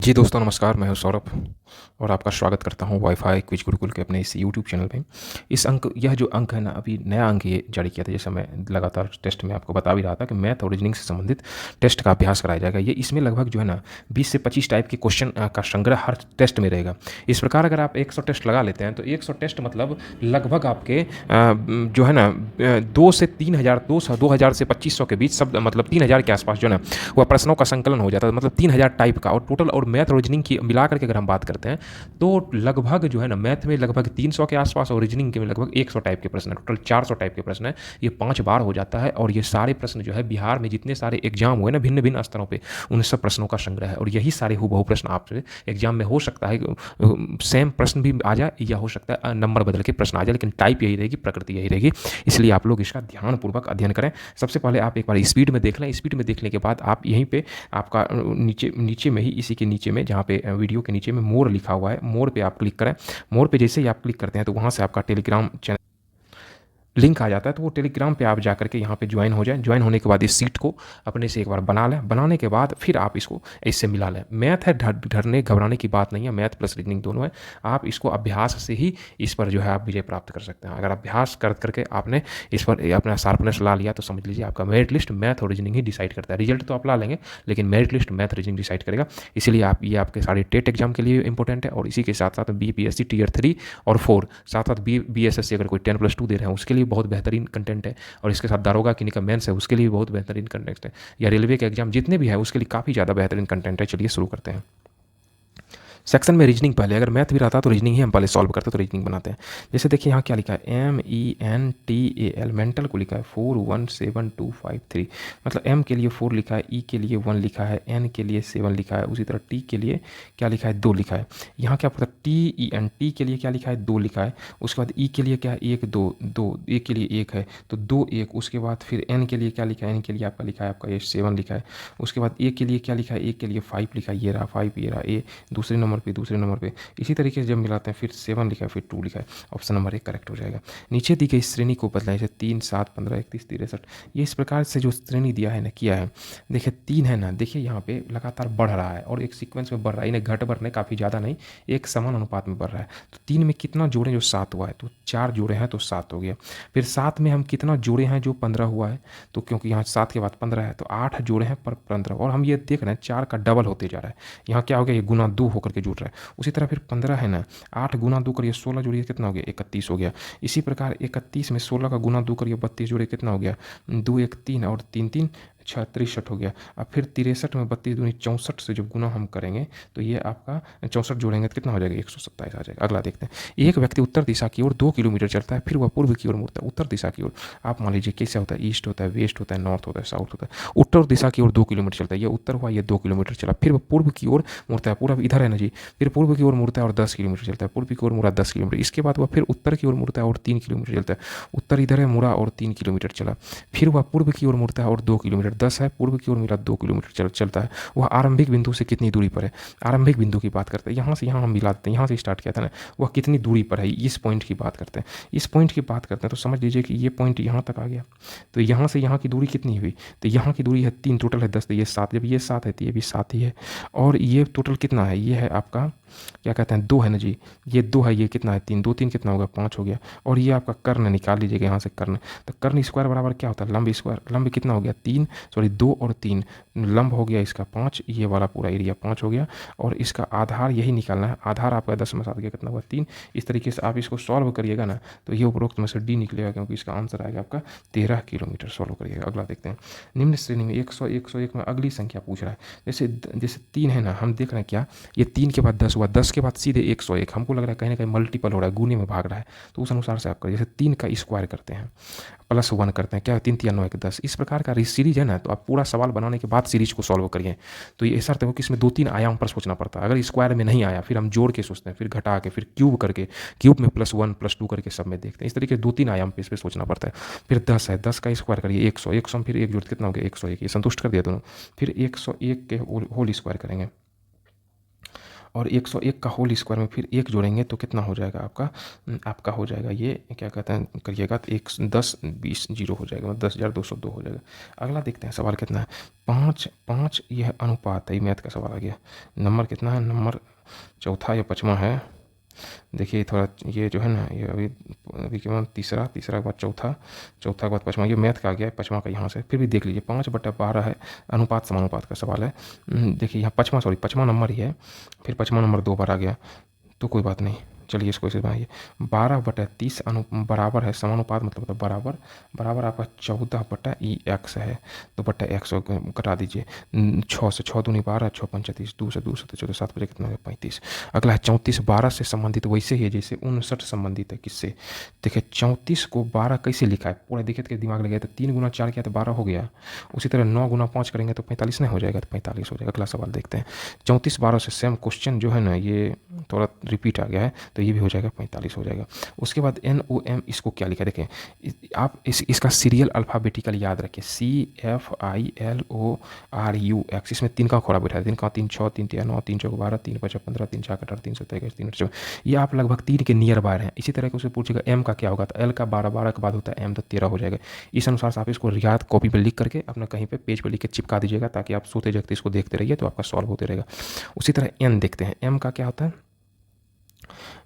जी दोस्तों नमस्कार, मैं हूं सौरभ और आपका स्वागत करता हूं वाईफाई क्विज गुरुकुल के अपने इस यूट्यूब चैनल पे। यह जो अंक है ना, अभी नया अंक ये जारी किया था, जैसा मैं लगातार टेस्ट में आपको बता भी रहा था कि मैथ और रीजनिंग से संबंधित टेस्ट का अभ्यास कराया जाएगा। ये इसमें लगभग जो है ना 20 से 25 टाइप के क्वेश्चन का संग्रह हर टेस्ट में रहेगा। इस प्रकार अगर आप 100 टेस्ट लगा लेते हैं तो 100 टेस्ट मतलब लगभग आपके जो है ना 2 से 3,000 2,000 से 2,500 के बीच सब, मतलब 3,000 के आसपास जो है ना वह प्रश्नों का संकलन हो जाता है, मतलब 3,000 टाइप का। और टोटल और मैथ और रीजनिंग की मिला करके अगर हम बात करते हैं तो लगभग जो है ना मैथ में लगभग 300 के आसपास और रीजनिंग के में लगभग 100 टाइप के प्रश्न है। टोटल 400 टाइप के प्रश्न है। ये 5 बार हो जाता है और ये सारे प्रश्न जो है बिहार में जितने सारे एग्जाम हुए ना भिन्न भिन्न स्तरों पर, उन सब प्रश्नों का संग्रह है। और यही सारे हूबहू प्रश्न आपसे एग्जाम में हो सकता है सेम प्रश्न भी आ जाए या हो सकता है नंबर बदल के प्रश्न आ जाए, लेकिन टाइप यही रहेगी, प्रकृति यही रहेगी। इसलिए आप लोग इसका ध्यानपूर्वक अध्ययन करें। सबसे पहले आप एक बार स्पीड में देख लें। स्पीड में देखने के बाद आप यहीं पे आपका नीचे नीचे में ही, इसी के नीचे में जहाँ पे वीडियो के नीचे में मोर लिखा हुआ है, मोर पे आप क्लिक करें। मोर पे जैसे ही आप क्लिक करते हैं तो वहाँ से आपका टेलीग्राम चैनल लिंक आ जाता है, तो वो टेलीग्राम पे आप जा करके यहाँ पे ज्वाइन हो जाएं। ज्वाइन होने के बाद इस सीट को अपने से एक बार बना लें। बनाने के बाद फिर आप इसको इससे मिला लें। मैथ है, डरने घबराने की बात नहीं है। मैथ प्लस रीजनिंग दोनों है। आप इसको अभ्यास से ही इस पर जो है आप विजय प्राप्त कर सकते हैं। अगर अभ्यास कर करके आपने इस पर अपना शार्पनेस ला लिया तो समझ लीजिए आपका मेरिट लिस्ट मैथ और रीजनिंग ही डिसाइड करता है। रिजल्ट तो आप ला लेंगे, लेकिन merit list math reasoning decide करेगा। इसीलिए आप ये आपके सारे टेट एग्जाम के लिए इंपॉर्टेंट है। और इसी के साथ साथ BPSC Tier 3 और 4, साथ साथ BSSC अगर कोई 10+2 दे रहे हैं उसके लिए बहुत बेहतरीन कंटेंट है। और इसके साथ दारोगा की निका मेंस है, उसके लिए भी बहुत बेहतरीन कंटेंट है। या रेलवे के एग्जाम जितने भी है उसके लिए काफ़ी ज़्यादा बेहतरीन कंटेंट है। चलिए शुरू करते हैं। सेक्शन में रीजनिंग पहले, अगर मैथ भी रहता तो रीजनिंग ही हम पहले सॉल्व करते, तो रीजनिंग बनाते हैं। जैसे देखिए यहाँ क्या लिखा है, MENTAL, मेंटल को लिखा है 41725 मतलब M के लिए 4 लिखा है, E के लिए 1 लिखा है, N के लिए 7 लिखा है, उसी तरह T के लिए क्या लिखा है 2 लिखा है। यहाँ क्या पता TEN, T के लिए क्या लिखा है 2 लिखा है। उसके बाद E के लिए क्या है 1 2 2, A के लिए 1 है तो 2 1। उसके बाद फिर N के लिए क्या लिखा है, N के लिए आपका लिखा है आपका ये 7 लिखा है। उसके बाद A के लिए क्या लिखा है, A के लिए 5 लिखा है, ये रहा 5, ये रहा A दूसरे नंबर पे। इसी तरीके से जब मिलाते हैं फिर 7 लिखा है, फिर 2 लिखा है। ऑप्शन नंबर 1 करेक्ट हो जाएगा। नीचे दी गई श्रेणी को बदलाएं, जैसे 3 7 15 31 63। ये इस प्रकार से जो श्रेणी दिया है ना, किया है। देखिए 3 है ना, देखिए यहाँ पे लगातार बढ़ रहा है और एक सीक्वेंस में बढ़ रहा है। इन्हें घट बढ़ रहे काफ़ी ज़्यादा नहीं, एक समान अनुपात में बढ़ रहा है। तो 3 में कितना जोड़े जो 7 हुआ है, तो 4 जोड़े हैं तो 7 हो गया। फिर 7 में हम कितना जोड़े हैं जो 15 हुआ है, तो क्योंकि यहाँ 7 के बाद 15 है तो 8 जोड़े हैं पर 15। और हम ये देख रहे हैं 4 का डबल होते जा रहा है। यहाँ क्या हो गया, ये गुना 2 होकर के जुड़ रहा है। उसी तरह फिर 15 है ना, 8 गुना 2 करिए 16 जोड़िए कितना हो गया 31 हो गया। इसी प्रकार 31 में 16 का गुना 2 करिए 32 जोड़िए कितना हो गया 2 1 3 और 3 3 63 हो गया। अब फिर 63 में 32 दूनी 64 से जब गुना हम करेंगे तो ये आपका 64 जोड़ेंगे तो कितना हो जाएगा 127 आ जाएगा। अगला देखते हैं। एक व्यक्ति उत्तर दिशा की ओर 2 किलोमीटर चलता है, फिर वह पूर्व की ओर मुड़ता है। उत्तर दिशा की ओर आप मान लीजिए कैसे होता है, ईस्ट होता है, वेस्ट होता है, नॉर्थ होता है, साउथ होता है। उत्तर दिशा की ओर 2 किलोमीटर चलता है, ये उत्तर हुआ, ये 2 किलोमीटर चला। फिर वह पूर्व की ओर मुड़ता है, पूरा इधर है ना जी। फिर पूर्व की ओर मुड़ता है और 10 किलोमीटर चलता है। पूर्व की ओर मुड़ा 10 किलोमीटर। इसके बाद वह फिर उत्तर की ओर मुड़ता है और 3 किलोमीटर चलता है। उत्तर इधर है, मुड़ा और 3 किलोमीटर चला। फिर वह पूर्व की ओर मुड़ता है और 2 किलोमीटर, 10 है, पूर्व की ओर मेरा 2 किलोमीटर चलता है। वह आरंभिक बिंदु से कितनी दूरी पर है, आरंभिक बिंदु की बात करते हैं। यहाँ से यहाँ हम मिला देते हैं, यहाँ से स्टार्ट किया था ना, वह कितनी दूरी पर है, इस पॉइंट की बात करते हैं। इस पॉइंट की बात करते हैं तो समझ लीजिए कि ये पॉइंट यहाँ तक आ गया। तो यहाँ से यहाँ की दूरी कितनी हुई, तो यहाँ की दूरी है 3, टोटल है 10, तो ये 7। जब ये 7 है तो ये भी 7 ही है। और ये टोटल कितना है, ये है आपका क्या कहते हैं 2 है ना जी। ये 2 है, ये कितना है 3, 2 3 कितना होगा 5 हो गया। और ये आपका कर्ण निकाल लीजिएगा यहाँ से कर्ण। तो कर्ण स्क्वायर बराबर क्या होता है लंब स्क्वायर। लंब कितना हो गया 3, सॉरी 2 और 3, लंब हो गया इसका 5, ये वाला पूरा एरिया 5 हो गया। और इसका आधार यही निकालना है। आधार आपका 10 में 7 गया कितना हुआ 3। इस तरीके से आप इसको सॉल्व करिएगा ना तो ये उपरोक्त में से डी निकलेगा, क्योंकि इसका आंसर आएगा आपका 13 किलोमीटर। सॉल्व करिएगा। अगला देखते हैं। निम्न श्रेणी में 100 101 में अगली संख्या पूछ रहा है। जैसे जैसे 3 है ना, हम देख रहे हैं क्या, ये 3 के बाद 10 हुआ, 10 के बाद सीधे 101। हमको लग रहा है कहीं ना कहीं मल्टीपल हो रहा है, गुने में भाग रहा है। तो उस अनुसार से आप करिए। जैसे 3 का स्क्वायर करते हैं, +1 करते हैं, क्या 3 3 9 1 10। इस प्रकार का सीरीज है ना, तो आप पूरा सवाल बनाने के बाद सीरीज को सॉल्व करिए। तो ये ऐसा हो कि इसमें 2 3 आयाम पर सोचना पड़ता है। अगर स्क्वायर में नहीं आया फिर हम जोड़ के सोचते हैं, फिर घटा के, फिर क्यूब करके, क्यूब में +1 +2 करके सब में देखते हैं। इस तरीके 2 3 आयाम पे इस पर सोचना पड़ता है। फिर 10 है, 10 का स्क्वायर करिए 100, 100 में फिर एक जोड़ कितना हो गया 101, ये संतुष्ट कर दिया दोनों। फिर 101 के होल स्क्वायर करेंगे। और 101 का होल स्क्वायर में फिर एक जोड़ेंगे तो कितना हो जाएगा आपका हो जाएगा ये क्या कहते हैं करिएगा तो 10 20 जीरो हो जाएगा, मतलब 10,202 हो जाएगा। अगला देखते हैं सवाल कितना है, 5 यह अनुपात है, ये मैथ का सवाल आ गया। नंबर कितना है, नंबर चौथा या पाँचवा है, देखिए थोड़ा ये जो है ना ये अभी अभी के बाद तीसरा के बाद चौथा के बाद पाँचवा, ये मैथ का आ गया है, पाँचवा का यहाँ से फिर भी देख लीजिए 5/12 है, अनुपात समानुपात का सवाल है। देखिए यहाँ पाँचवा नंबर ही है, फिर पाँचवा नंबर 2 बार आ गया तो कोई बात नहीं, चलिए इसको ऐसे बनाइए 12/30 बराबर है समानुपात मतलब होता है बराबर आपका 14/x है, तो बटा x कटा दीजिए, 6 से 6 दूनी 12, 6 पंचा 30, 2 से 14, 7 बजे कितना हो गया 35। अगला है 34 12 से संबंधित वैसे ही है जैसे 59 संबंधित है किससे, देखिए 34 को 12 कैसे लिखा है पूरा देखिए तो दिमाग लगे तो 3 गुना 4 किया तो 12 हो गया, उसी तरह 9 गुना 5 करेंगे तो 45 नहीं हो जाएगा, तो 45 हो जाएगा। अगला सवाल देखते हैं 34 12 से सेम क्वेश्चन जो है ना ये थोड़ा रिपीट आ गया है तो ये भी हो जाएगा 45 हो जाएगा। उसके बाद NOM इसको क्या लिखा है देखें, आप इसका सीरियल अल्फ़ाबेटिकल याद रखें CFILORUX, इसमें 3 का खोड़ा बैठा है, 3 का 3 6 3 3 9 3 4 12 3 5 15 3 6 18 3 7 21 3 8 ये आप लगभग 3 के नियर बाय हैं। इसी तरह के उसे पूछेगा M का क्या होगा तो L का 12 12 के बाद होता है M तो 13 हो जाएगा। इस अनुसार से आप इसको याद कॉपी पर लिख करके अपना कहीं पे पेज पर लिख के चिपका दीजिएगा ताकि आप सोते जगते इसको देखते रहिए तो आपका सॉल्व होते रहेगा। उसी तरह N देखते हैं, M का क्या होता है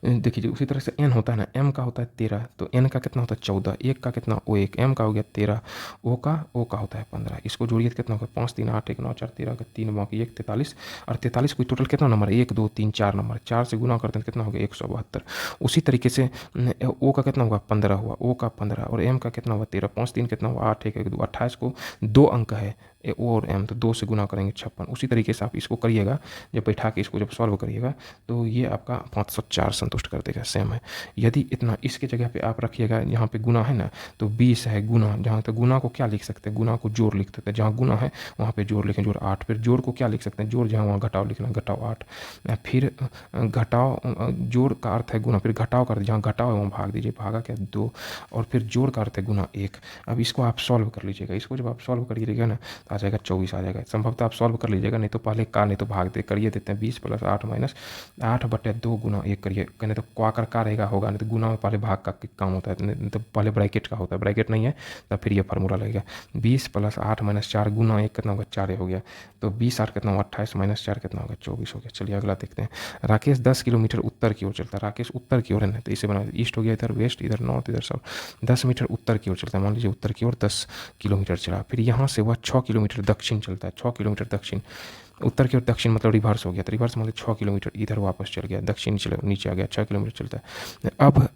देखिए उसी तरह से n होता है ना, m का होता है 13 तो n का कितना होता है 14, एक का कितना O1, m का हो गया 13, o का होता है 15, इसको जोड़िए तो कितना होगा 5 3 8 1 9 4 13 का 3 बाकी 1 43 और 43 कोई टोटल कितना नंबर 1 2 3 4 नंबर 4 से गुना करते हैं कितना होगा 172। उसी तरीके से o का कितना होगा 15 हुआ, o का 15 और m का कितना हुआ 13, 5 3 कितना हुआ 8 1 1 2 28 को 2 अंक है ओ और एम तो 2 से गुना करेंगे 56। उसी तरीके से आप इसको करिएगा जब बैठा के इसको जब सॉल्व करिएगा तो ये आपका 504 संतुष्ट कर देगा, सेम है। यदि इतना इसके जगह पे आप रखिएगा यहाँ पे गुना है ना तो 20 है गुना, जहाँ तक गुना को क्या लिख सकते हैं, गुना को जोड़ लिख सकते हैं, जहाँ गुना है वहाँ पे जोड़ लिखें जोड़ 8, फिर जोड़ को क्या लिख सकते हैं जोड़, जहाँ वहाँ घटाव लिखना घटाव 8, फिर घटाव जोड़ का अर्थ है गुना, फिर घटाव का अर्थ जहाँ घटाव है वहाँ भाग दीजिए, भागा क्या 2 और फिर जोड़ का अर्थ है गुना 1। अब इसको आप सॉल्व कर लीजिएगा, इसको जब आप सॉल्व करिएगा ना आ जाएगा 24 आ जाएगा, संभवतः आप सॉल्व कर लीजिएगा, नहीं तो पहले का नहीं तो भाग दे करिए देते हैं 20 + 8 - 8/2 गुना 1 करिए, कहने तो क्वा कर का रहेगा होगा, नहीं तो गुना में पहले भाग का काम होता है, नहीं तो पहले ब्रैकेट का होता है, ब्रैकेट नहीं है तब फिर ये फार्मूला लगेगा 20 + 8 - 4 गुना 1 कितना होगा 4 हो गया, तो 20 8 कितना होगा 28 - 4 कितना होगा 24 हो गया। चलिए अगला देखते हैं, राकेश 10 किलोमीटर उत्तर की ओर चलता है, राकेश उत्तर की ओर है ना तो इसे बना ईस्ट हो गया, इधर वेस्ट, इधर नॉर्थ, इधर साउथ, 10 मीटर उत्तर की ओर चलता है, मान लीजिए उत्तर की ओर 10 किलोमीटर चला, फिर यहाँ से वह 6 किलोमीटर दक्षिण चलता है, 6 किलोमीटर दक्षिण, उत्तर की ओर दक्षिण मतलब रिवर्स हो गया, तो रिवर्स मतलब 6 किलोमीटर इधर वापस चल गया, दक्षिण चले नीचे आ गया, 6 किलोमीटर चलता है।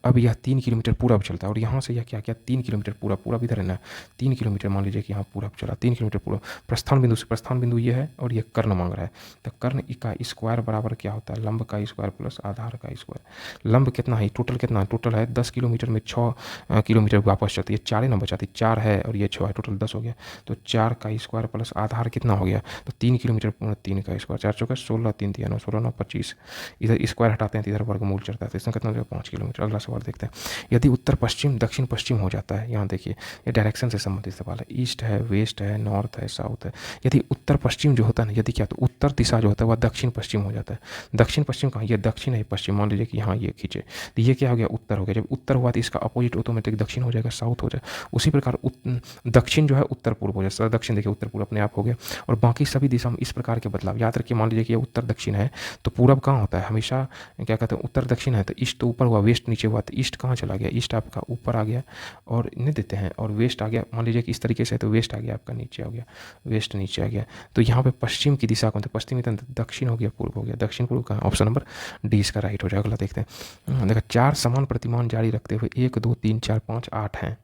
अब यह 3 किलोमीटर पूरब चलता है और यहाँ से यह क्या किया 3 किलोमीटर पूरब इधर है ना 3 किलोमीटर, मान लीजिए कि यहाँ पूरब चला 3 किलोमीटर पूरब, प्रस्थान बिंदु से प्रस्थान बिंदु ये है और ये कर्ण मांग रहा है, तो कर्ण का स्क्वायर बराबर क्या होता है लंब का स्क्वायर प्लस आधार का स्क्वायर। लंब कितना है टोटल कितना है, टोटल है 10 किलोमीटर में 6 किलोमीटर वापस चलती है, 4 नंबर चाहती 4 है और ये 6 है, टोटल 10 हो गया, तो 4 का स्क्वायर प्लस आधार कितना हो गया, तो 3 किलोमीटर 3 का स्क्वायर 4 चौका 16 3 3 9 16 9 25, इधर स्क्वायर हटाते हैं तो इधर वर्गमूल चढ़ता है, तो इसमें कितना हो जाएगा 5 किलोमीटर। अगला सवाल देखते हैं, यदि उत्तर पश्चिम दक्षिण पश्चिम हो जाता है, यहाँ देखिए ये डायरेक्शन से संबंधित सवाल है, ईस्ट है वेस्ट है नॉर्थ है साउथ है, यदि उत्तर पश्चिम जो होता है ना, यदि क्या तो उत्तर दिशा जो होता है वह दक्षिण पश्चिम हो जाता है, दक्षिण पश्चिम कहाँ ये दक्षिण है पश्चिम, मान लीजिए कि यहाँ ये खींचे तो ये क्या हो गया उत्तर हो गया, जब उत्तर हुआ तो इसका अपोजिट ऑटोमेटिक दक्षिण हो जाएगा साउथ हो जाए। उसी प्रकार दक्षिण जो है उत्तर पूर्व हो जाए, दक्षिण देखिए उत्तर पूर्व अपने आप हो गया, और बाकी सभी दिशा में इस प्रकार के बदलाव याद रखिए, मान लीजिए कि ये उत्तर दक्षिण है तो पूरब कहाँ होता है हमेशा क्या कहते हैं उत्तर दक्षिण है, तो ईस्ट तो ऊपर हुआ वेस्ट नीचे हुआ, तो ईस्ट कहाँ चला गया ईस्ट आपका ऊपर आ गया और नहीं देते हैं, और वेस्ट आ गया मान लीजिए कि इस तरीके से तो वेस्ट आ गया आपका नीचे आ गया, वेस्ट नीचे आ गया, तो यहाँ पे पश्चिम की दिशा कौन थे पश्चिमी दक्षिण हो गया पूर्व हो गया, दक्षिण पूर्व का ऑप्शन नंबर डी इसका राइट हो जाएगा। अगला देखते हैं, देखा 4 समान प्रतिमान जारी रखते हुए 1 2 3 4 5 8 हैं,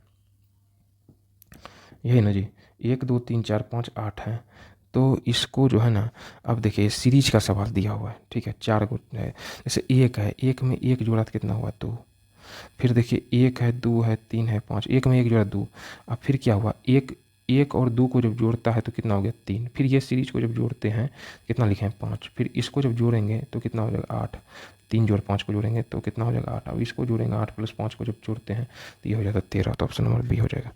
यही ना जी 1 2 3 4 5 8 हैं, तो इसको जो है ना अब देखिए सीरीज का सवाल दिया हुआ है, ठीक है 4 को है, जैसे 1 है 1 में 1 जोड़ा तो कितना हुआ 2, फिर देखिए 1 है 2 है 3 है 5, 1 में 1 जोड़ा 2, अब फिर क्या हुआ 1 1 और 2 को जब जोड़ता है तो कितना हो गया 3, फिर ये सीरीज को जब जोड़ते हैं कितना लिखे हैं 5, फिर इसको जब जोड़ेंगे तो कितना हो जाएगा 8, 3 जोड़ 5 को जोड़ेंगे तो कितना हो जाएगा 8, अब इसको जोड़ेंगे 8 + 5 को जब जोड़ते हैं तो ये हो जाता है 13, तो ऑप्शन नंबर बी हो जाएगा।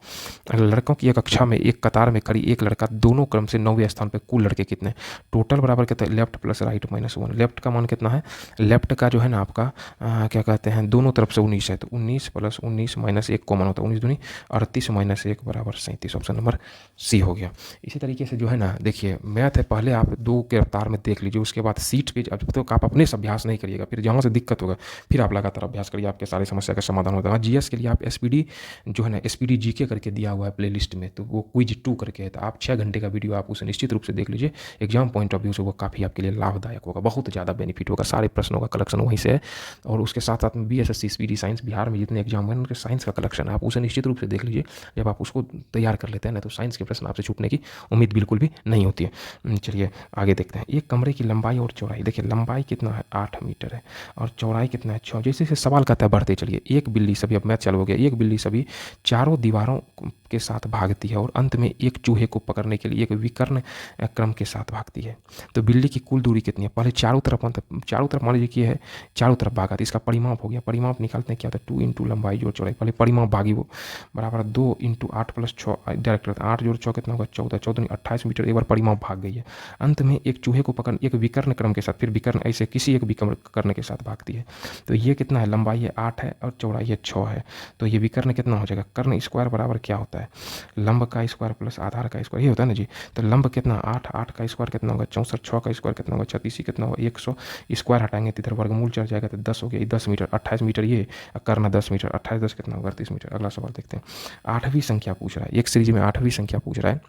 अगर लड़कों की एक कक्षा में एक कतार में खड़ी एक लड़का दोनों क्रम से 9वें स्थान पर, कुल लड़के कितने, टोटल बराबर कितना है लेफ्ट प्लस राइट -1, लेफ्ट का मान कितना है, लेफ्ट का जो है ना आपका क्या कहते हैं दोनों तरफ से 19 है तो 19 + 19 -1 कॉमन होता है, 19 दूनी 38 -1 बराबर 37, ऑप्शन नंबर सी हो गया। इसी तरीके से जो है ना देखिए मैथ है, पहले आप 2 के रफ्तार में देख लीजिए, उसके बाद सीट पे जब तक आप अपने से अभ्यास नहीं करिएगा फिर जहाँ से दिक्कत होगा फिर आप लगातार अभ्यास करिए, आपके सारी समस्या का समाधान होता है। जीएस के लिए आप एसपीडी जो है ना एसपीडी जीके करके दिया हुआ है प्लेलिस्ट में, तो वो क्विज 2 करके है, तो आप 6 घंटे का वीडियो आप उसे निश्चित रूप से देख लीजिए, एग्जाम पॉइंट ऑफ व्यू से वो काफ़ी आपके लिए लाभदायक होगा, बहुत ज़्यादा बेनिफिट होगा, सारे प्रश्नों का कलेक्शन वहीं से है। और उसके साथ साथ में बीएसएससी स्पीडी साइंस बिहार में जितने एग्जाम हुए उनके साइंस का कलेक्शन है, आप उसे निश्चित रूप से देख लीजिए। जब आप उसको तैयार कर लेते हैं ना तो साइंस के प्रश्न आपसे छूटने की उम्मीद बिल्कुल भी नहीं होती है। चलिए आगे देखते हैं। एक कमरे की लंबाई और चौड़ाई, देखिए लंबाई कितना है 8 मीटर है और चौड़ाई कितना है 6, जैसे सवाल कहता है बढ़ते चलिए। एक बिल्ली सभी, अब मैथ चालू हो गया, एक बिल्ली सभी चारों दीवारों के साथ भागती है और अंत में एक चूहे को पकड़ने के लिए एक विकर्ण क्रम के साथ भागती है, तो बिल्ली की कुल दूरी कितनी है, पहले चारों तरफ मान लीजिए कि है चारों तरफ भागा, तो इसका परिमाप हो गया, परिमाप निकालते हैं क्या होता है 2 × लंबाई जोड़ चौड़ाई, पहले परिमाप भागी वो बराबर 2 × 8 + 6 डायरेक्ट करते हैं, 8 जोड़ 6 कितना होगा 14, 14 × 28 मीटर, एक बार परिमाप भाग गई है। अंत में एक चूहे को पकड़ एक विकर्ण क्रम के साथ, फिर विकर्ण ऐसे किसी एक विकर्ण के साथ भागती है, तो ये कितना है लंबाई है 8 है और चौड़ाई है 6 है, तो ये विकर्ण कितना हो जाएगा, कर्ण स्क्वायर बराबर क्या होता है लंब का स्क्वायर प्लस आधार का स्क्वायर, ये होता है ना जी। तो लंब कितना 8, 8 का स्क्वायर कितना होगा 64, 6 का स्क्वायर कितना होगा 36, कितना होगा 100, स्क्वायर हटाएंगे तो इधर वर्गमूल चढ़ जाएगा तो 10 हो गया, 10 मीटर, 28 मीटर ये, कर्ण 10 मीटर, 28 10 कितना होगा 38 मीटर। अगला सवाल देखते हैं। 8वीं संख्या पूछ रहा है, एक सीरीज में 8वीं संख्या पूछ रहा है,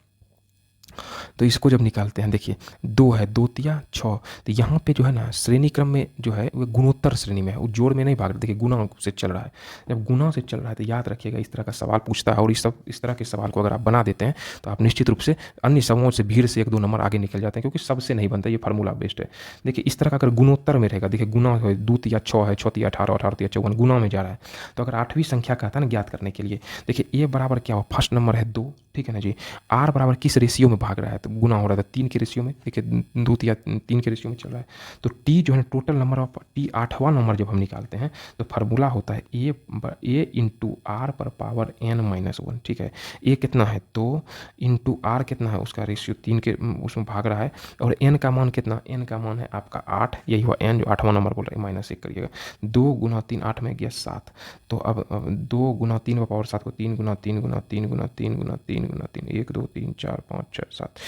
तो इसको जब निकालते हैं देखिए 2 है 2 तिया 6, तो यहाँ पे जो है ना श्रेणी क्रम में जो है वो गुणोत्तर श्रेणी में है, वो जोड़ में नहीं भाग रहा, देखिए गुना से चल रहा है, जब गुना से चल रहा है तो याद रखिएगा इस तरह का सवाल पूछता है, और इस तरह के सवाल को अगर आप बना देते हैं तो आप निश्चित रूप से अन्य समूहों से भीड़ से 1-2 नंबर आगे निकल जाते हैं, क्योंकि सबसे नहीं बनता, ये फार्मूला बेस्ड है। देखिए इस तरह का अगर गुणोत्तर में रहेगा, देखिए गुना है 2 तिया 6 है, 6 तिया 18, 18 तिया 54 गुना में जा रहा है, तो अगर 8वीं संख्या का था ना ज्ञात करने के लिए, देखिए ए बराबर क्या हो, फर्स्ट नंबर है 2, ठीक है ना जी, आर बराबर किस रेशियो में भाग रहा है, तो गुना हो रहा था 3 के रेशियो में, देखिए 2 या 3 के रेशियो में चल रहा है, तो टी जो है टोटल नंबर ऑफ टी 8वां नंबर जब हम निकालते हैं तो फार्मूला होता है ए × आर पर पावर n-1, ठीक है। ए कितना है 2 × आर कितना है उसका रेशियो 3 के उसमें भाग रहा है, और एन का मान कितना, एन का मान है आपका 8, यही हुआ एन जो 8वां नंबर बोल रहा है, -1 करिएगा, 2 × 3 8 में गया 7, तो अब 2 × 3 पावर 7 को 3 × 3 × 3 × 3 × 3 × 3 1 2 3 4 5 6 7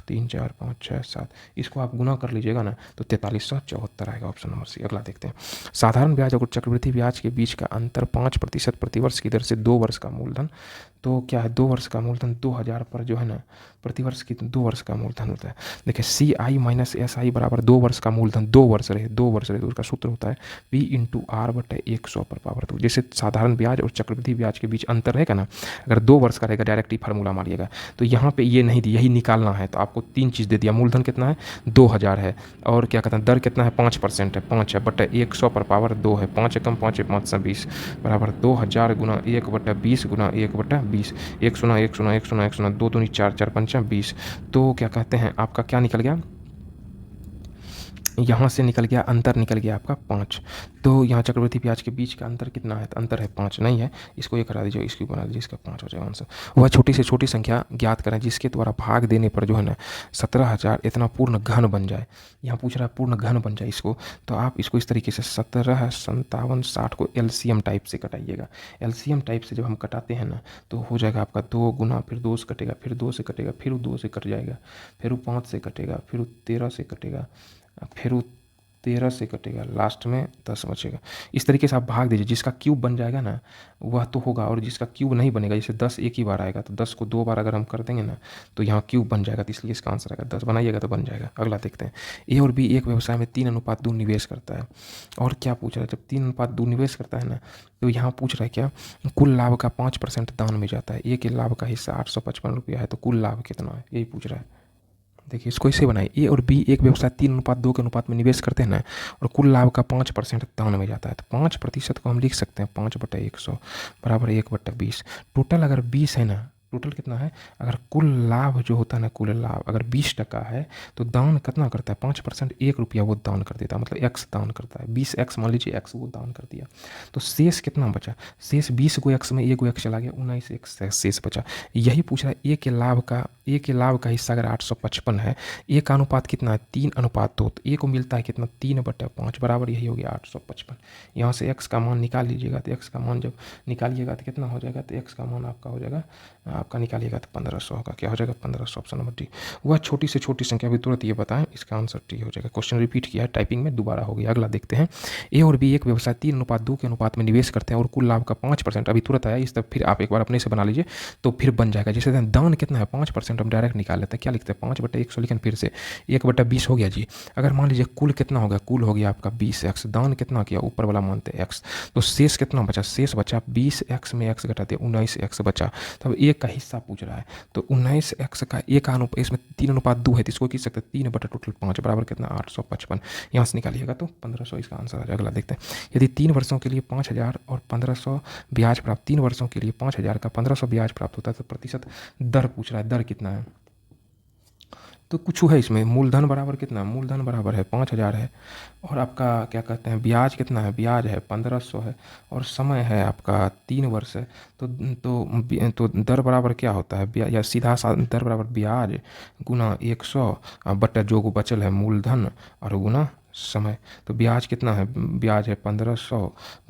3 4 5 6 7, इसको आप गुना कर लीजिएगा ना तो 4374 आएगा, ऑप्शन नंबर सी। अगला देखते हैं। साधारण ब्याज और चक्रवृद्धि ब्याज के बीच का अंतर 5% प्रतिवर्ष की दर से 2 वर्ष का मूलधन, तो क्या है 2 वर्ष का मूलधन 2000 पर जो है ना प्रतिवर्ष की 2 वर्ष का मूलधन होता है। देखिए CI - SI बराबर 2 वर्ष का मूलधन, 2 वर्ष रहे तो उसका सूत्र होता है P × R/100 पर पावर 2। जैसे साधारण ब्याज और चक्रवृद्धि ब्याज के बीच अंतर रहेगा ना, अगर 2 वर्ष का रहेगा डायरेक्ट ही फार्मूला मारिएगा, तो यहाँ पे ये नहीं दी, यही निकालना है, तो आपको 3 चीज़ दे दिया, मूलधन कितना है 2000 है, और क्या कहते हैं दर कितना है 5% है, 5 है बटे 100 पर पावर 2 है, 5 एकम 5 है 5 से 20 बराबर 2000 × 1/20 × 1/20, 1 0 1 0 1 0 1 0 2 दूनी 4 4 5 20, तो क्या कहते हैं आपका क्या निकल गया, यहाँ से निकल गया अंतर निकल गया आपका 5, तो यहाँ चक्रवृद्धि ब्याज के बीच का अंतर कितना है, तो अंतर है 5 नहीं है, इसको ये करा दीजिए, इसको बना दीजिए, इसका 5 हो जाएगा आंसर। वह छोटी से छोटी संख्या ज्ञात करें जिसके द्वारा भाग देने पर जो है ना 17000 इतना पूर्ण घन बन जाए, यहाँ पूछ रहा है पूर्ण घन बन जाए इसको, तो आप इसको इस तरीके से 17 57 60 को LCM टाइप से कटाइएगा। LCM टाइप से जब हम कटाते हैं ना तो हो जाएगा आपका 2 गुना, फिर 2 से कटेगा, फिर 2 से कटेगा, फिर 2 से कट जाएगा, फिर 5 से कटेगा, फिर 13 से कटेगा, फिर 13 से कटेगा, लास्ट में 10 बचेगा। इस तरीके से आप भाग दीजिए, जिसका क्यूब बन जाएगा ना वह तो होगा, और जिसका क्यूब नहीं बनेगा, जैसे 10 एक ही बार आएगा तो 10 को 2 बार अगर हम कर देंगे ना तो यहाँ क्यूब बन जाएगा, तो इसलिए इसका आंसर आएगा 10, बनाइएगा तो बन जाएगा। अगला देखते हैं। ए और बी एक व्यवसाय में 3:2 निवेश करता है, और क्या पूछ रहा है, जब 3:2 निवेश करता है ना तो यहाँ पूछ रहा है क्या, कुल लाभ का 5% दान में जाता है, ए के लाभ का हिस्सा 855 रुपया है, तो कुल लाभ कितना है, यही पूछ रहा है। देखिए इसको ऐसे बनाए, ए और बी एक व्यवसाय 3:2 के अनुपात में निवेश करते हैं ना, और कुल लाभ का 5% दान में जाता है, तो 5% को हम लिख सकते हैं 5/100 बराबर 1/20, टोटल अगर 20 है ना, टोटल कितना है, अगर कुल लाभ जो होता है ना, कुल लाभ अगर 20% है तो दान कितना करता है, 5%, 1 रुपया वो दान कर देता है, मतलब x दान करता है, 20x मान लीजिए, x वो दान कर दिया। तो शेष कितना बचा, शेष 20 को x में 1 को x चला गया, 19x शेष बचा। यही पूछ रहा है ए के लाभ का हिस्सा अगर 855 है, ए का अनुपात कितना है, 3:2, तो ए को मिलता है कितना, 3/5 बराबर, यही हो गया 855। यहाँ से x का मान निकाल लीजिएगा, तो x का मान जब निकालिएगा तो कितना हो जाएगा, तो x का मान आपका हो जाएगा, आपका निकालिएगा तो 1500 होगा, क्या हो जाएगा 1500, ऑप्शन नंबर डी। वह छोटी से छोटी संख्या भी तुरंत ये बताएं, इसका आंसर टी हो जाएगा। क्वेश्चन रिपीट किया है टाइपिंग में, दोबारा हो गया। अगला देखते हैं, ए और बी एक व्यवसाय 3:2 के अनुपात में निवेश करते हैं और कुल लाभ का 5%, अभी तुरंत आया इस तरफ, फिर आप एक बार अपने से बना लीजिए तो फिर बन जाएगा। जैसे दान कितना है 5%, हम डायरेक्ट निकाल लेते हैं, क्या लिखते हैं 5/100, लेकिन फिर से 1/20 हो गया जी। अगर मान लीजिए कुल कितना हो गया, कुल हो गया आपका 20x, दान कितना किया, ऊपर वाला मानते हैं x, तो शेष कितना बचा, शेष बचा 20x में x घटाते 19x बचा। तब एक का हिस्सा पूछ रहा है, तो 19x का एक अनुपात, इसमें 3:2 है, तो इसको किस सकते हैं 3/5 बराबर कितना 855, यहाँ से निकालिएगा तो 1500 इसका आंसर आ जाएगा। अगला देखते हैं, यदि 3 वर्षों के लिए 5000 और 1500 ब्याज प्राप्त, 3 वर्षों के लिए 5000 का 1500 ब्याज प्राप्त होता है, तो प्रतिशत दर पूछ रहा है, दर कितना है, तो कुछ है इसमें, मूलधन बराबर कितना, मूलधन बराबर है 5000 है, और आपका क्या कहते हैं ब्याज कितना है, ब्याज है 1500 है, और समय है आपका 3 वर्ष है, तो दर बराबर क्या होता है, या सीधा सा दर बराबर ब्याज गुना 100 बटा जो बचल है मूलधन और गुना समय। तो ब्याज कितना है, ब्याज है 1500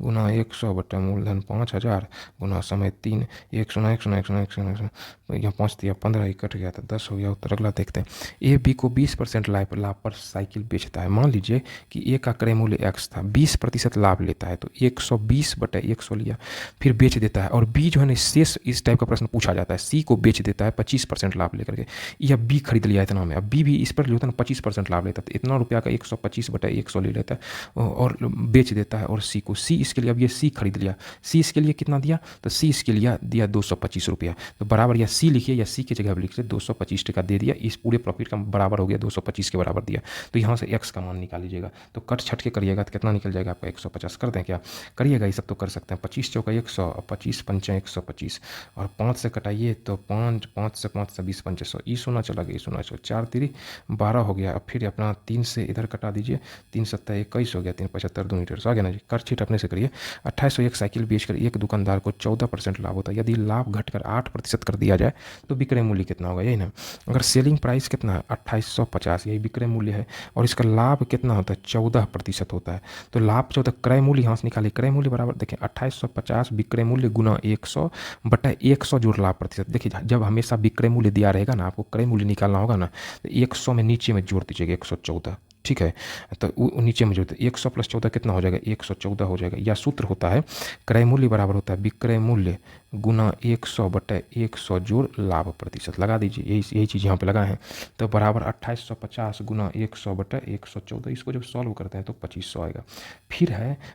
गुना 100 बटा मूलधन 5000 गुना समय 3, 100 यहाँ पहुँच दिया, 15 ही कट गया, तो 10 हो गया उत्तर। अगला देखते हैं, ए बी को 20% लाभ पर साइकिल बेचता है। मान लीजिए कि ए का क्रय मूल्य x था, 20% लाभ लेता है, तो 120/100 लिया, फिर बेच देता है, और बी जो है ना, शेष इस टाइप का प्रश्न पूछा जाता है, सी को बेच देता है 25% लाभ लेकर के, या बी खरीद लिया इतना में, अब बी भी इस पर जो होता है ना 25% लाभ लेता है, तो इतना रुपया का 125/100 ले लेता है और बेच देता है, और सी को, सी इसके लिए, अब ये सी खरीद लिया, सी इसके लिए कितना दिया, तो सी इसके लिए दिया 225 रुपया, तो बराबर, या सी लिखिए या सी की जगह लिख लीजिए 225 दे दिया, इस पूरे प्रॉफिट का बराबर हो गया 225 के बराबर दिया। तो यहाँ से x का मान निकाल लीजिएगा, तो कट छट के करिएगा तो कितना निकल जाएगा आपका 150, कर दें क्या, करिएगा, ये सब तो कर सकते हैं, 25 चौका 100, 25 पंचा 125, और 5 से कटाइए तो 5 से 20 500, ई सोना चला गया, 4 3 12 हो गया। अब फिर अपना 3 से इधर कटा दीजिए, 3 7 21 हो गया, 3 75 2 लीटर आ गया ना जी। कर छीट अपने से करिए, 2800 एक साइकिल बेचकर एक दुकानदार को 14% लाभ होता है, यदि लाभ घटकर 8% कर दिया जाए तो विक्रय मूल्य कितना होगा, यही ना। अगर सेलिंग प्राइस कितना है 2850, यही विक्रय मूल्य है, और इसका लाभ कितना होता है 14% होता है, तो लाभ 14, क्रय मूल्य यहाँ से निकालिए, क्रय मूल्य बराबर देखें 2850 विक्रय मूल्य गुना 100/100 जोड़ लाभ प्रतिशत। देखिए जब हमेशा विक्रय मूल्य दिया रहेगा ना, आपको क्रय मूल्य निकालना होगा ना, तो 100 में नीचे में जोड़ दीजिएगा 114, ठीक है, तो नीचे में जोड़ते 100 + 14 कितना हो जाएगा 114 हो जाएगा। या सूत्र होता है क्रय मूल्य बराबर होता है विक्रय मूल्य गुना 100/100 जोड़ लाभ प्रतिशत, लगा दीजिए, यही चीज़ यहाँ पे लगाए हैं, तो बराबर 2850 गुना 100/114, इसको जब सॉल्व करते हैं तो 2500 आएगा।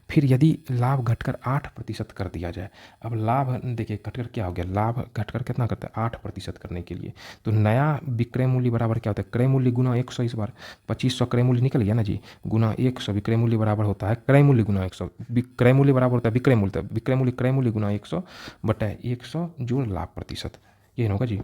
फिर यदि लाभ घटकर 8% कर दिया जाए, अब लाभ देखिए घटकर क्या हो गया, लाभ घटकर कितना करता है 8% करने के लिए, तो नया विक्रय मूल्य बराबर क्या होता है, क्रय मूल्य गुना 100, इस बार 2500 क्रय मूल्य निकल गया ना जी, गुना 100, विक्रय मूल्य बराबर होता है क्रय मूल्य गुना 100, क्रय मूल्य बराबर होता है विक्रय मूल्य, क्रय मूल्य गुना 100/100 जोड़ लाभ प्रतिशत, ये होगा जी।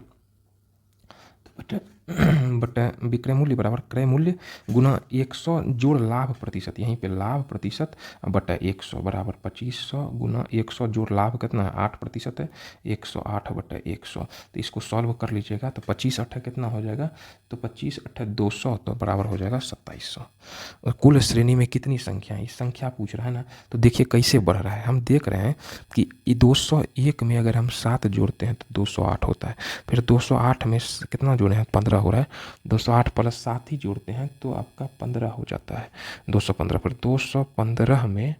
बट विक्रय मूल्य बराबर क्रय मूल्य गुना 100 जोड़ लाभ प्रतिशत, यहीं पे लाभ प्रतिशत बटा 100 बराबर 2500 गुना 100 जोड़ लाभ कितना है 8% है, 108/100, तो इसको सॉल्व कर लीजिएगा, तो 25 8 कितना हो जाएगा, तो 25 8 200, तो बराबर हो जाएगा 2700। और कुल श्रेणी में कितनी संख्या है, इस संख्या पूछ रहा है ना, तो देखिए कैसे बढ़ रहा है, हम देख रहे हैं कि 201 में अगर हम 7 जोड़ते हैं तो 208 होता है, फिर 208 में कितना जोड़े हैं 15 हो रहा है, 208 + 7 ही जोड़ते हैं तो आपका 15 हो जाता है, 215, फिर 215 में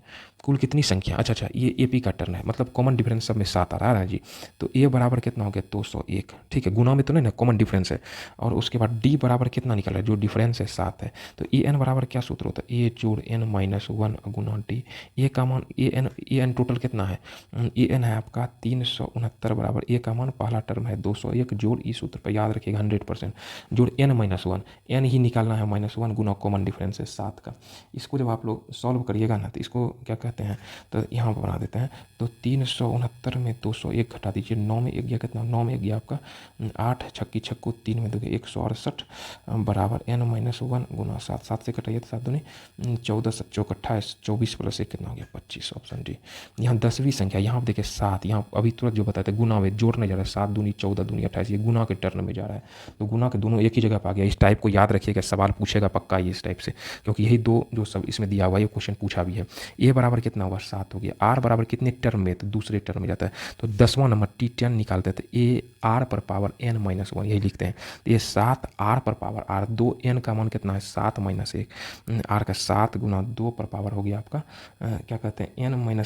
कुल कितनी संख्या, अच्छा ये एपी का टर्न है, मतलब कॉमन डिफरेंस सब में 7 आ रहा है जी, तो ए बराबर कितना हो गया 201, ठीक है, गुना में तो नहीं ना, कॉमन डिफरेंस है, और उसके बाद डी बराबर कितना निकल रहा है, जो डिफरेंस है 7 है, तो ए एन बराबर क्या सूत्र होता है, ए जोड़ एन माइनस 1 गुना डी, ए का मान ए एन टोटल कितना है, ए एन है आपका 369 बराबर ए का मान पहला टर्म है 201 जोड़ इस सूत्र पर याद रखिएगा 100% जोड़ एन माइनस 1, एन ही निकालना है -1 गुना कॉमन डिफरेंस है 7 का। इसको जब आप लोग सॉल्व करिएगा ना, तो इसको क्या कहते करते हैं तो यहाँ पर बना देते हैं। तो 369 में 201 घटा दीजिए, 9 में 1 गया कितना, 9 में 1 गया आपका 8, छक्की छक्कू 3 में 2 गया 168 बराबर n-1 गुना 7, 7 से घटाइए तो 7 दूनी 14, 7 चौक 28, 24 प्लस 1 कितना हो गया 25, ऑप्शन डी। यहाँ 10वीं संख्या, यहाँ पर देखिए 7, यहाँ अभी तुरंत जो बताते हैं गुना में जोड़ने जा रहा है, 7 दूनी 14 दूनी 28, ये गुना के टर्न में जा रहा है। तो गुना के दोनों एक ही जगह पर आ गया। इस टाइप को याद रखिएगा, सवाल पूछेगा पक्का ये इस टाइप से, क्योंकि यही दो जो सब इसमें दिया हुआ है ये क्वेश्चन पूछा भी है। ए बराबर कितना हुआ 7 हो गया, आर बराबर कितने टर्म में, तो दूसरे टर्म में जाता है। तो 10वां नंबर T10 निकालते हैं तो ए आर पर पावर n-1 यही लिखते हैं। तो ये 7 आर पर पावर आर, 2 n का मान कितना है 7 माइनस 1, आर का 7 गुना 2 पर पावर हो गया आपका क्या कहते हैं n-1,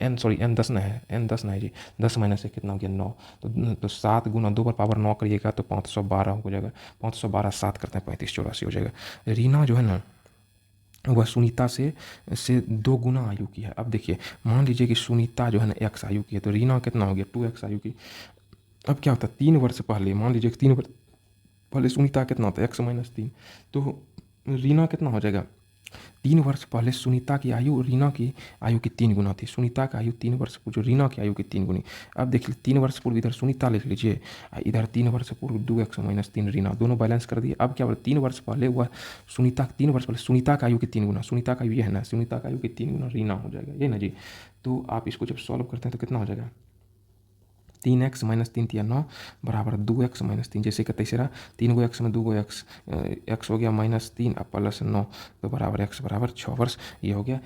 n सॉरी n 10 ना है, n 10 ना है जी, 10 माइनस 1 कितना हो गया 9। तो 7 गुना 2 पर पावर 9 करिएगा तो 512 हो जाएगा, 512 7 करते हैं 35 84 हो जाएगा। रीना जो है ना वह सुनीता से 2 गुना आयु की है। अब देखिए मान लीजिए कि सुनीता जो है ना x आयु की है, तो रीना कितना हो गया 2x आयु की। अब क्या होता है 3 वर्ष पहले, मान लीजिए कि 3 वर्ष पहले सुनीता कितना होता है x-3, तो रीना कितना हो जाएगा 3 वर्ष पहले सुनीता की आयु रीना की आयु की 3 गुना थी। सुनीता की आयु 3 वर्ष पूर्व, जो रीना की आयु की 3 गुनी। अब देखिए 3 वर्ष पूर्व इधर सुनीता लिख लीजिए, इधर 3 वर्ष पूर्व 2x-3 रीना, दोनों बैलेंस कर दिए। अब क्या बोले 3 वर्ष पहले वह सुनीता, 3 वर्ष पहले सुनीता की आयु की 3 गुना, सुनीता का आयु ये है ना, सुनीता की आयु की 3 गुना रीना हो जाएगा, ये ना जी। तो आप इसको जब सॉल्व करते हैं तो कितना हो जाएगा 3x-3 तिया 9 बराबर 2x-3, जैसे कि तैसे रहा 3 गो x में 2 गो x, x हो गया -3 अब प्लस 9, तो बराबर x बराबर 6 वर्ष। ये हो गया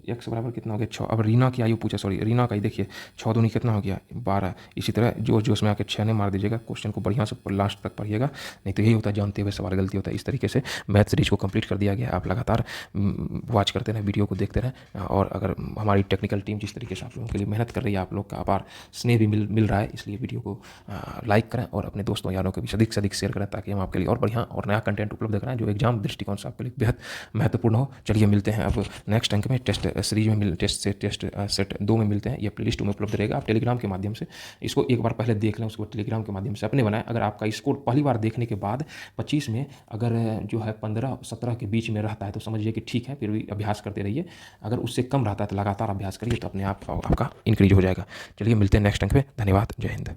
x बराबर कितना हो गया 6। अब रीना की आयु पूछा, सॉरी रीना का ही देखिए 6 दूनी कितना हो गया 12। इसी तरह जो जो उसमें आके 6 ने मार दीजिएगा। क्वेश्चन को बढ़िया से लास्ट तक पढ़िएगा, नहीं तो यही होता है जानते हुए सवाल गलती होता है। इस तरीके से मैथ सीरीज को कंप्लीट कर दिया गया। आप लगातार वॉच करते रहें, वीडियो को देखते रहें, और अगर हमारी टेक्निकल टीम जिस तरीके से आप लोगों के लिए मेहनत कर रही है, आप लोग का अपार स्नेह भी मिल रहा है, इसलिए वीडियो को लाइक करें और अपने दोस्तों यारों के भी अधिक से अधिक शेयर करें, ताकि हम आपके लिए और बढ़िया और नया कंटेंट उपलब्ध कराएं जो एग्जाम दृष्टिकोण से आपके लिए बेहद महत्वपूर्ण हो। चलिए मिलते हैं अब नेक्स्ट अंक में, टेस्ट सीरीज में टेस्ट सेट 2 में मिलते हैं। ये प्लेलिस्ट में उपलब्ध रहेगा, आप टेलीग्राम के माध्यम से इसको एक बार पहले देख लें, उसको टेलीग्राम के माध्यम से अपने बनाएं। अगर आपका स्कोर पहली बार देखने के बाद 25 में अगर जो है 15-17 के बीच में रहता है तो समझिए कि ठीक है, फिर भी अभ्यास करते रहिए। अगर उससे कम रहता है तो लगातार अभ्यास करिए, तो अपने आप आपका इंक्रीज हो जाएगा। चलिए मिलते हैं नेक्स्ट अंक में। धन्यवाद, जय हिंद।